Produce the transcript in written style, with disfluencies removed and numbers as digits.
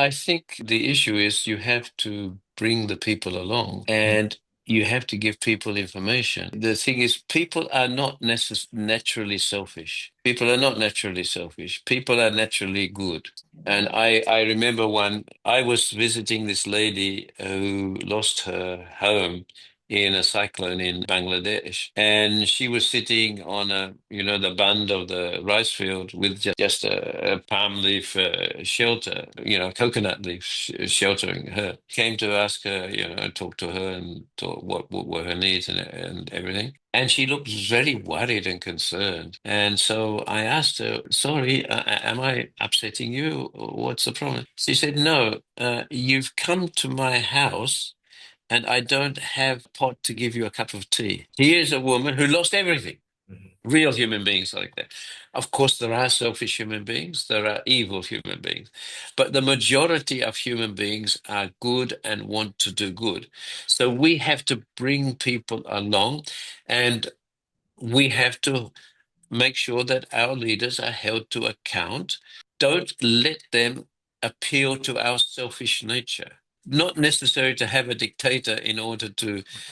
I think the issue is you have to bring the people along and you have to give people information. The thing is, people are not naturally selfish. People are not naturally selfish. People are naturally good. And I remember I was visiting this lady who lost her home in a cyclone in Bangladesh. And she was sitting on the bund of the rice field with just a palm leaf shelter, coconut leaf sheltering her. Came to ask her, talk to her and talk what were her needs and everything. And she looked very worried and concerned. And so I asked her, sorry, am I upsetting you? What's the problem? She said, no, you've come to my house and I don't have a pot to give you a cup of tea. Here's a woman who lost everything. Real human beings like that. Of course, there are selfish human beings, there are evil human beings, but the majority of human beings are good and want to do good. So we have to bring people along and we have to make sure that our leaders are held to account. Don't let them appeal to our selfish nature. Not necessary to have a dictator in order to